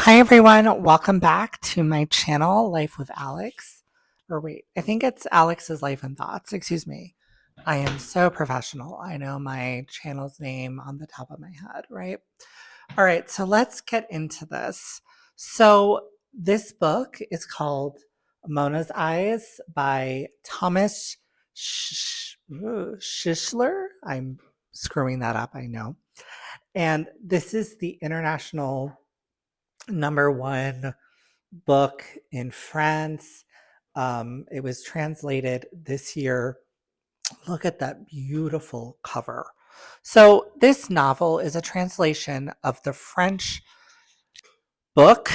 Hi everyone, welcome back to my channel, Life with Alex. Or wait, I think it's Alex's Life and Thoughts. Excuse me. I am so professional. I know my channel's name on the top of my head, right? All right, so let's get into this. So, this book is called Mona's Eyes by Thomas Schischler. I'm screwing that up, I know. And this is the international number one book in France. It was translated this year. Look at that beautiful cover. So, this novel is a translation of the French book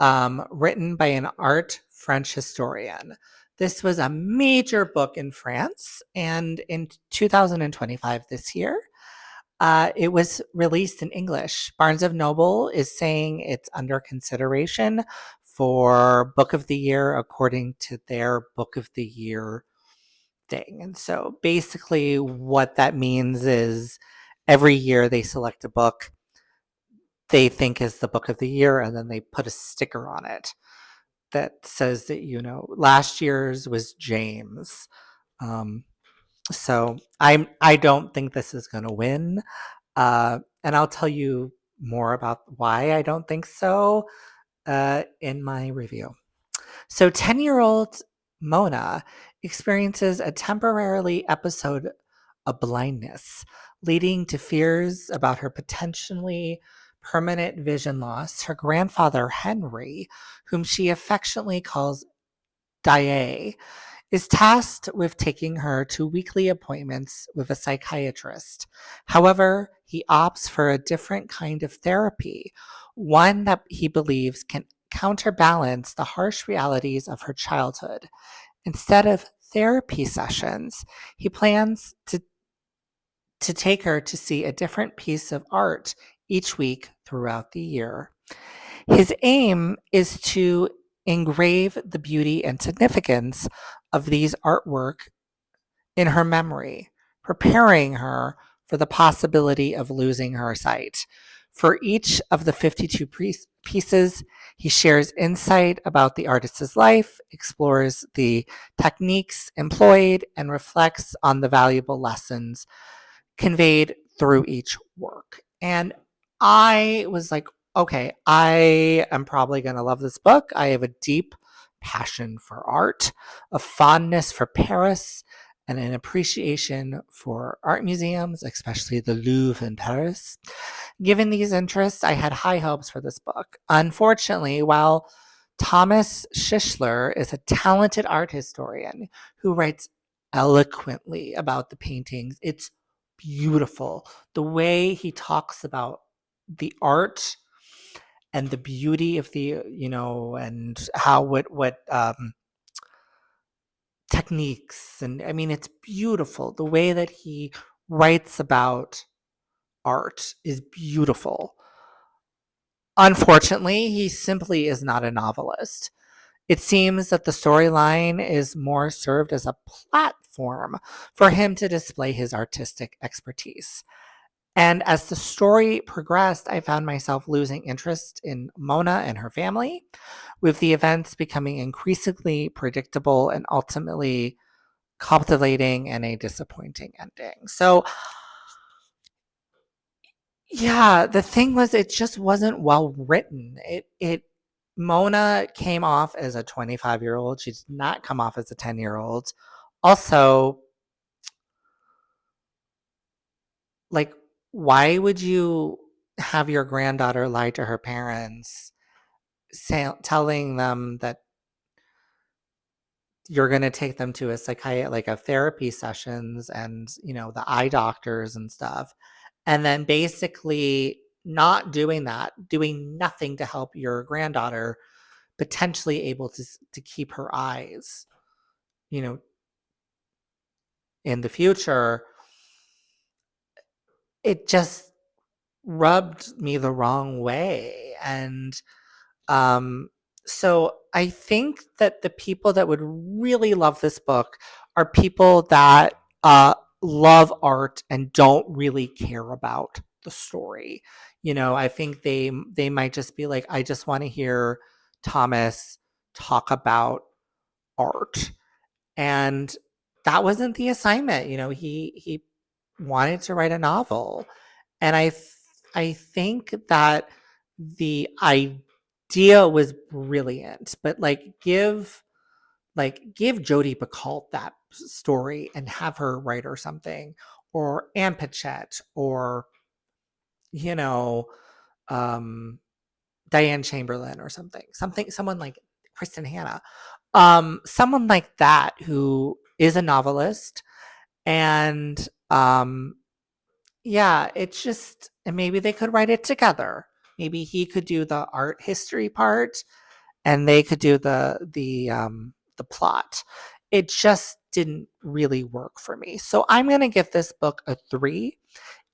written by an art French historian. This was a major book in France, and in 2025, this year, it was released in English. Barnes of Noble is saying it's under consideration for Book of the Year according to their Book of the Year thing. And so basically, what that means is every year they select a book they think is the Book of the Year, and then they put a sticker on it that says that, last year's was James. Um, so I don't think this is going to win. And I'll tell you more about why I don't think so in my review. So, 10-year-old Mona experiences a temporarily episode of blindness, leading to fears about her potentially permanent vision loss. Her grandfather, Henry, whom she affectionately calls Daye, is tasked with taking her to weekly appointments with a psychiatrist. However, he opts for a different kind of therapy, one that he believes can counterbalance the harsh realities of her childhood. Instead of therapy sessions, he plans to take her to see a different piece of art each week throughout the year. His aim is to engrave the beauty and significance of these artwork in her memory, preparing her for the possibility of losing her sight. For each of the 52 pieces, he shares insight about the artist's life, explores the techniques employed, and reflects on the valuable lessons conveyed through each work. And I was like, okay, I am probably going to love this book. I have a deep passion for art, a fondness for Paris, and an appreciation for art museums, especially the Louvre in Paris. Given these interests, I had high hopes for this book. Unfortunately, while Thomas Schischler is a talented art historian who writes eloquently about the paintings, it's beautiful. The way he talks about the art and the beauty of and how what techniques, and I mean, it's beautiful. The way that he writes about art is beautiful. Unfortunately, he simply is not a novelist. It seems that the storyline is more served as a platform for him to display his artistic expertise. And as the story progressed, I found myself losing interest in Mona and her family, with the events becoming increasingly predictable and ultimately captivating and a disappointing ending. So, yeah, the thing was, it just wasn't well written. Mona came off as a 25-year-old. She did not come off as a 10-year-old. Also, like, why would you have your granddaughter lie to her parents, telling them that you're going to take them to a like a therapy sessions and, the eye doctors and stuff, and then basically not doing that, doing nothing to help your granddaughter potentially able to keep her eyes, you know, in the future. It just rubbed me the wrong way. And um so I think that the people that would really love this book are people that love art and don't really care about the story. I think they might just be like, I just want to hear Thomas talk about art. And that wasn't the assignment. He wanted to write a novel. And I think that the idea was brilliant, but give Jodi Picoult that story and have her write or something, or Anne Patchett, or you know, um, Diane Chamberlain or someone like Kristen Hanna, someone like that who is a novelist. And yeah, it's just, and maybe they could write it together. Maybe he could do the art history part, and they could do the plot. It just didn't really work for me. So I'm going to give this book a 3.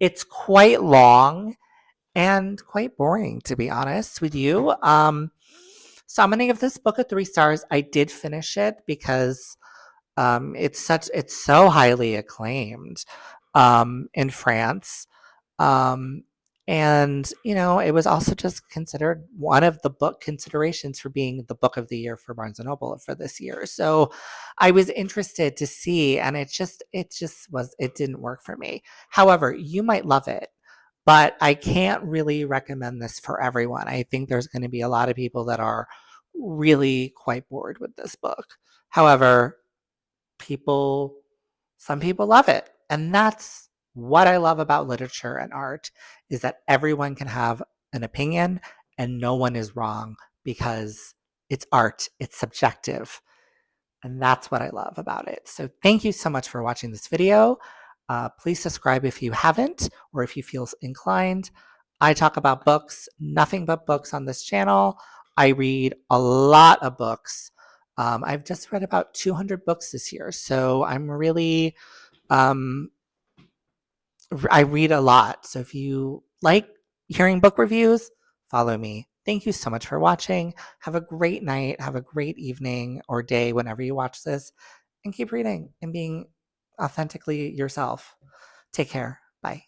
It's quite long and quite boring, to be honest with you. So I'm going to give this book a 3 stars. I did finish it because it's so highly acclaimed in France. Um, and it was also just considered one of the book considerations for being the book of the year for Barnes and Noble for this year. So I was interested to see, and it didn't work for me. However, you might love it, but I can't really recommend this for everyone. I think there's going to be a lot of people that are really quite bored with this book. However, people some people love it, and that's what I love about literature and art, is that everyone can have an opinion and no one is wrong, because it's art, it's subjective, and that's what I love about it. So thank you so much for watching this video. Please subscribe if you haven't, or if you feel inclined. I talk about books, nothing but books on this channel. I read a lot of books. I've just read about 200 books this year, so I'm really, um, I read a lot. So if you like hearing book reviews, follow me. Thank you so much for watching. Have a great night. Have a great evening or day whenever you watch this, and keep reading and being authentically yourself. Take care. Bye.